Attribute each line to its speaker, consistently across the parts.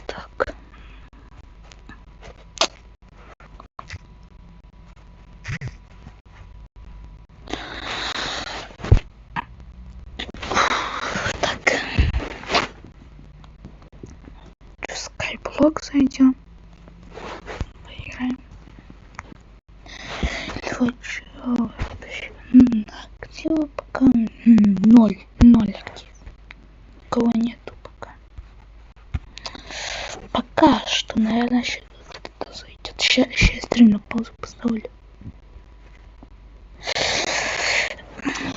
Speaker 1: Так. Так. В скайблок зайдем. Поиграем. Актива пока 0 актив. Никого нету пока. Пока что, наверное, сейчас это зайдет. Сейчас стрим на паузу поставлю.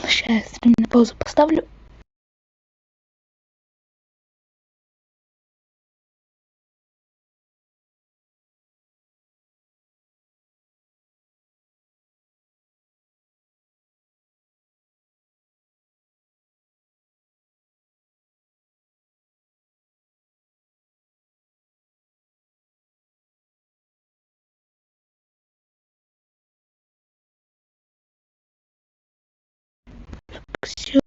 Speaker 1: Сейчас стрим на паузу поставлю. Все.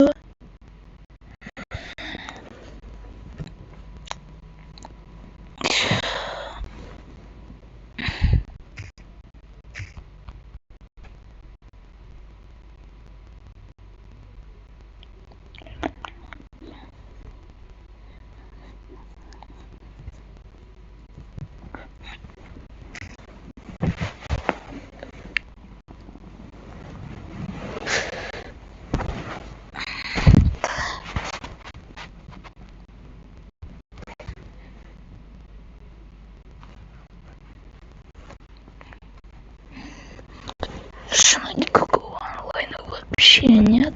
Speaker 1: Никакого онлайна вообще нет.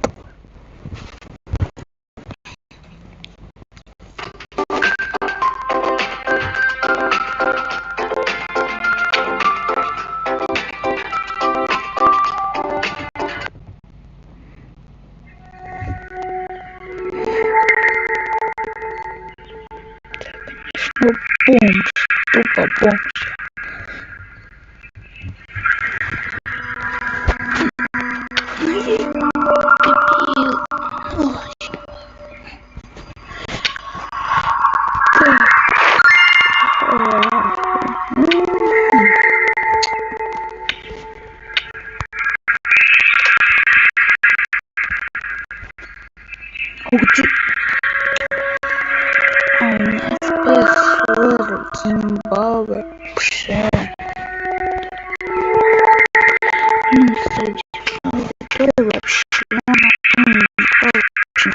Speaker 1: Бомж, тупо бомж. Где? А у меня FPS 40 Зимбабве. Пше. Кстати, это вообще очень.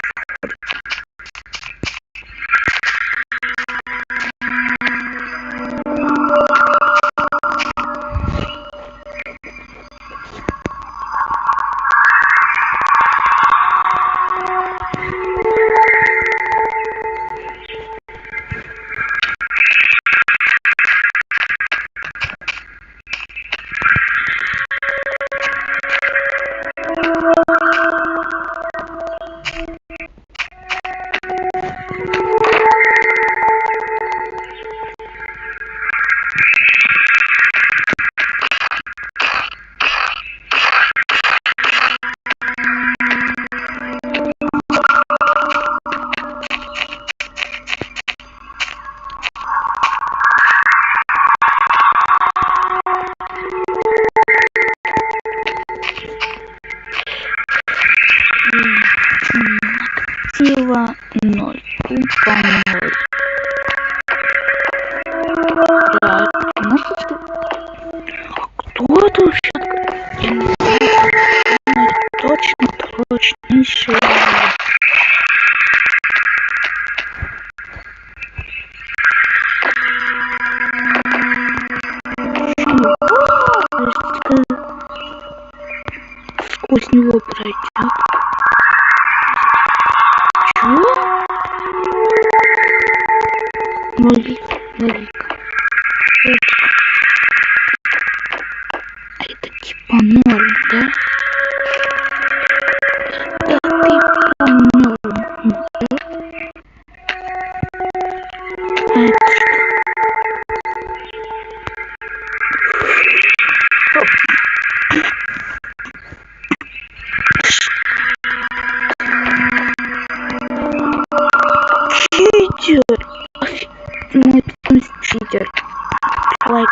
Speaker 1: Актива 0. Тупо 0. Кто это вообще? Я не знаю. Точно еще. Сквозь него пройдет. Чего? Нолик. А это типа норм, да? Это типа норм, да? А это что? Че идет? Мой питомец читер. Лайк.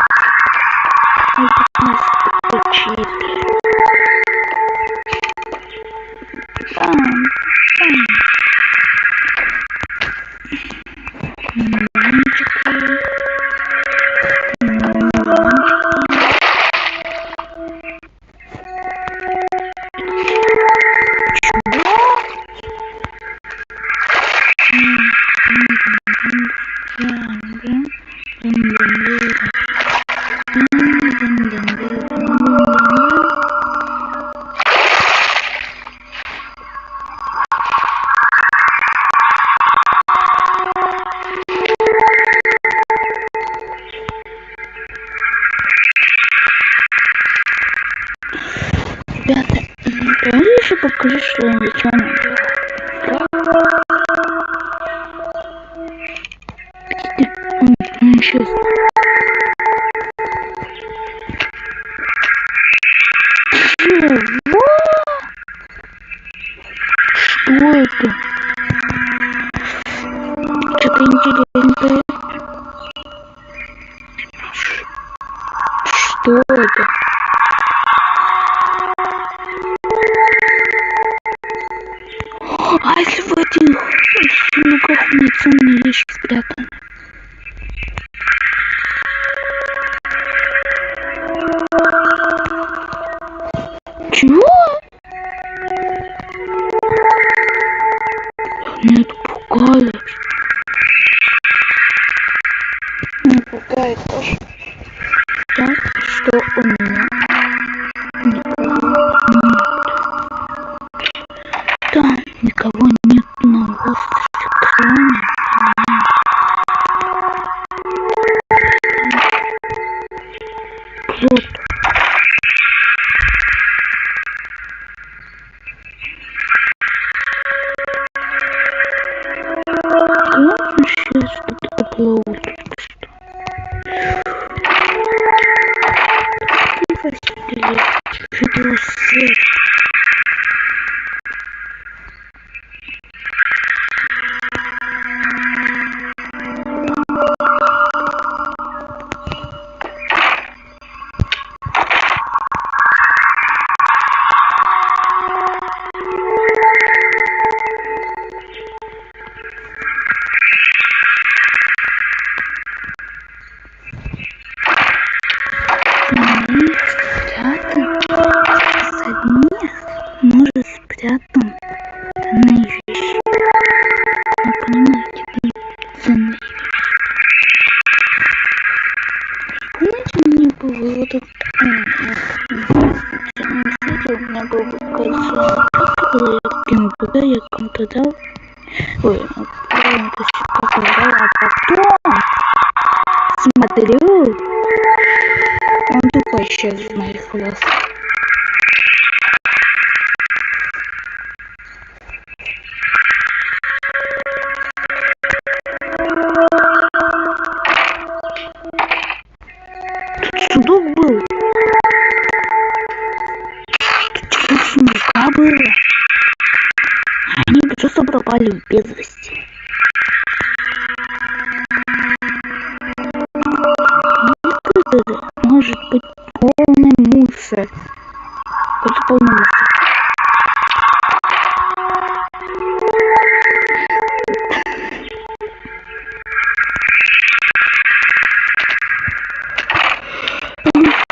Speaker 1: Мой питомец читер. Ребята, давай еще покажи, что я начала. Сейчас. Чего? Что это? Что-то интересное. Что это? А если в этих сундуках у меня ценные вещи спрятаны? Чего? Меня это пугает. Не пугает тоже. Так, что у меня никого нет. Там никого нет на острове, кроме меня. Плод. Ладно, сейчас что-то поплыву только что. Видеосвет. Может спрятан ценные вещи. Вы понимаете, ценные вещи. Помните, у меня был вот этот у меня был кольцо, когда я кинул туда, я кому-то дал. Ой, это что-то дал, а потом смотрю, он тупо исчез из моих глаз. Сундук был. Тут сундука было. Они просто пропали без вести. Это может быть полный мусор. Это полный мусор.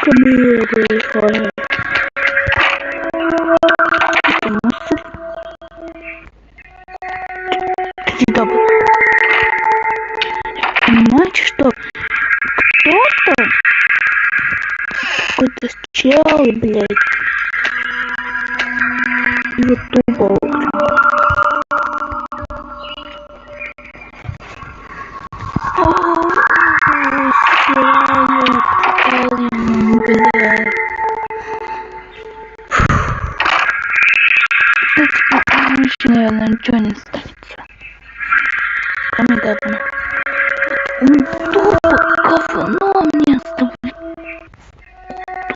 Speaker 1: Камера большая. Это мусор. Всегда был. Понимаете, что кто-то какой-то чел, блядь, его тупо украл. Блядь. Еще, наверное, ничего не ставится. Кроме говна. Он тупо говно мне оставляет.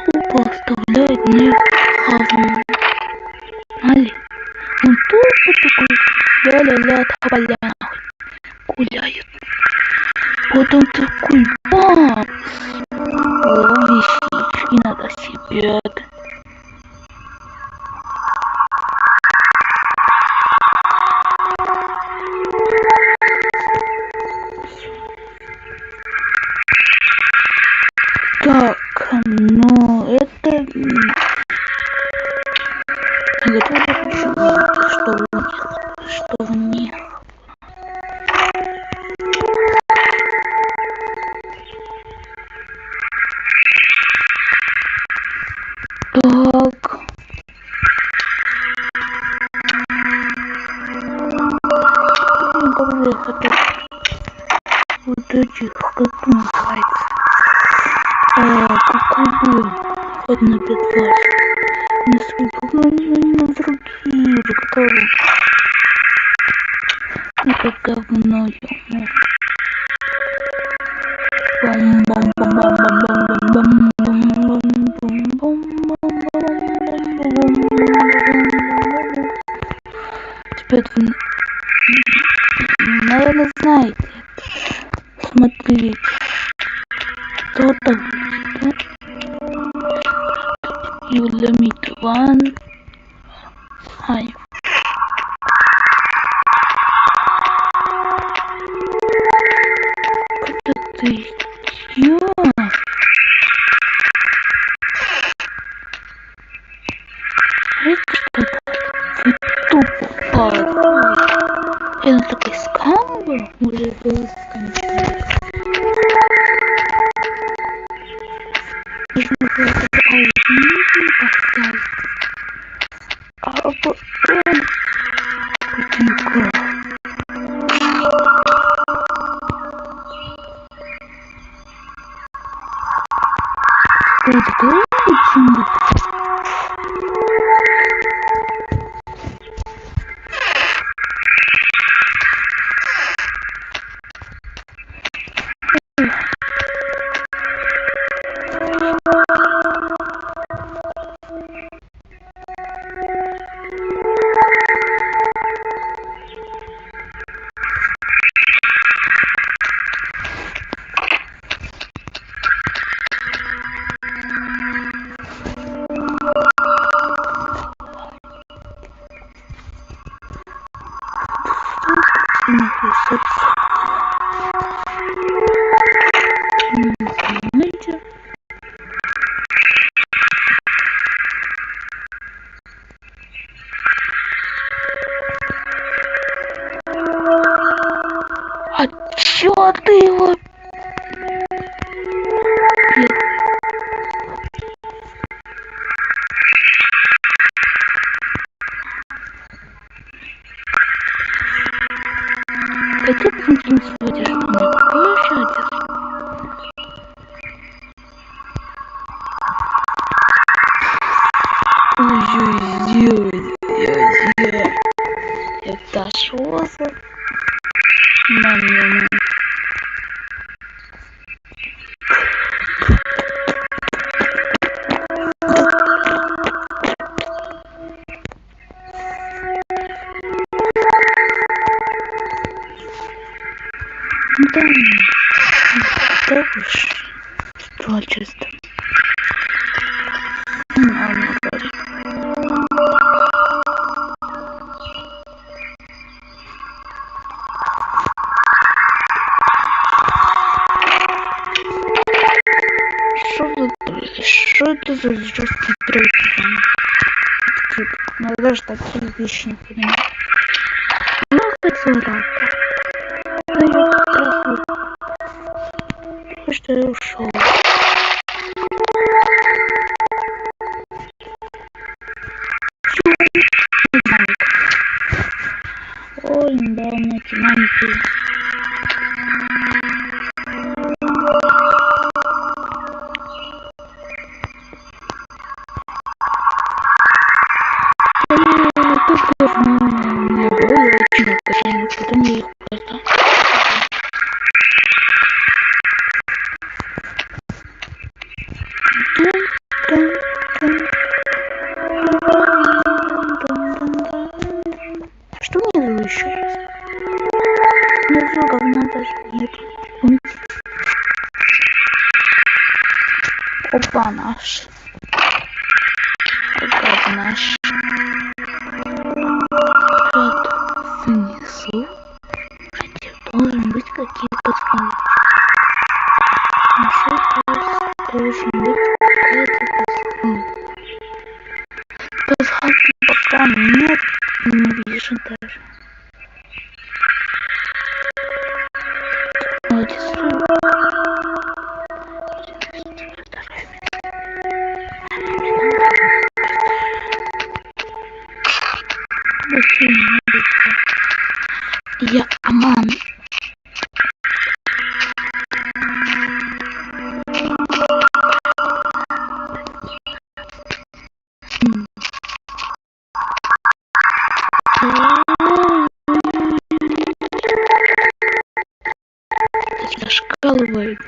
Speaker 1: Тупо оставляет мне говно. Али. Он тупо такой ля-ля-ля, тополя. Гуляет Потом такой бамс. О, вещички надо себе. Так, ну это... Вот это хочу увидеть, что у них. Так. Вот этих, как называется? Какой был ход на 5 фаз? На другие, которые... Это говно, ему. Теперь вы, наверное, знаете. Смотрите. Кто там? Юлемит Ван. Ай. Кто ты? Ё? Это что-то? Вы тупо. Это такой скам был? Или был скамчик? Нужно было такой поставить. А потом... Путинка. Это очень... А чё ты его? Хотя бы не сводишь, что мне получается. Ой-ой-ой-ой-ой. Это шо за... Мама. Да, да уж. Стало чисто. Ладно, говорит. Что это за жесткий трейд? Ну, я даже такие вещи не понимаю. Ну, хоть рака. Ну, я просто... Потому что я ушел. Ой, да, мне динамики. Мне было очень напряженно, потом я их просто... Опа, наш. Это наш. Снизу. Где должен быть какие-то скалы. Должен быть какая-то скала. Подсказки пока нет, не вижу даже. Вот я аман. Зашкаливает.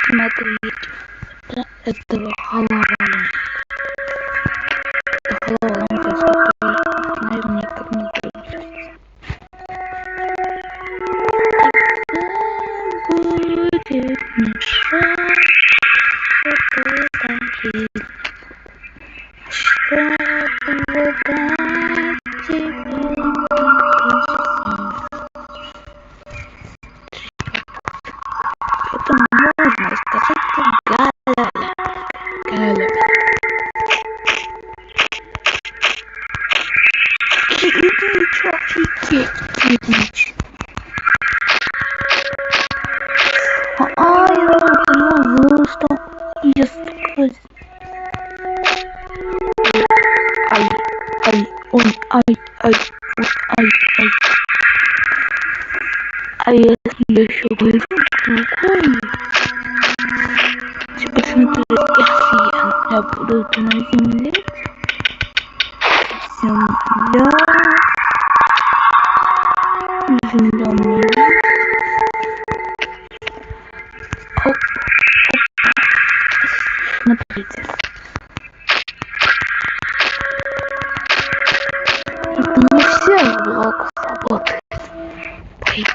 Speaker 1: Смотрите, это халава. Это халава, наверное, никак не будет. Будет мешать вот это хит. Чтобы дать тебе это можно сказать Галя. Галя. Кирич, офигеть. Я поняла, что я стукаюсь. А если я еще пойду другую, типа, смотри, если я буду на земле, земля мне. Оп. Смотрите. Это не все блок работает. Пойдем.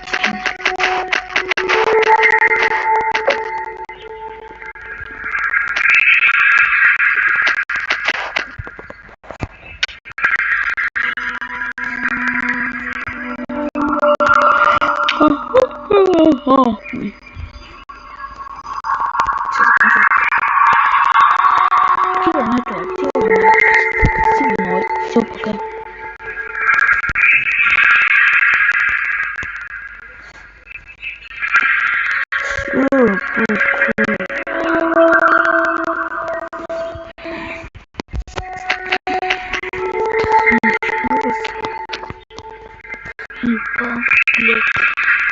Speaker 1: Ибо, блядь,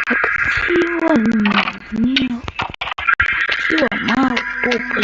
Speaker 1: актива нет. Актива мало, тупо,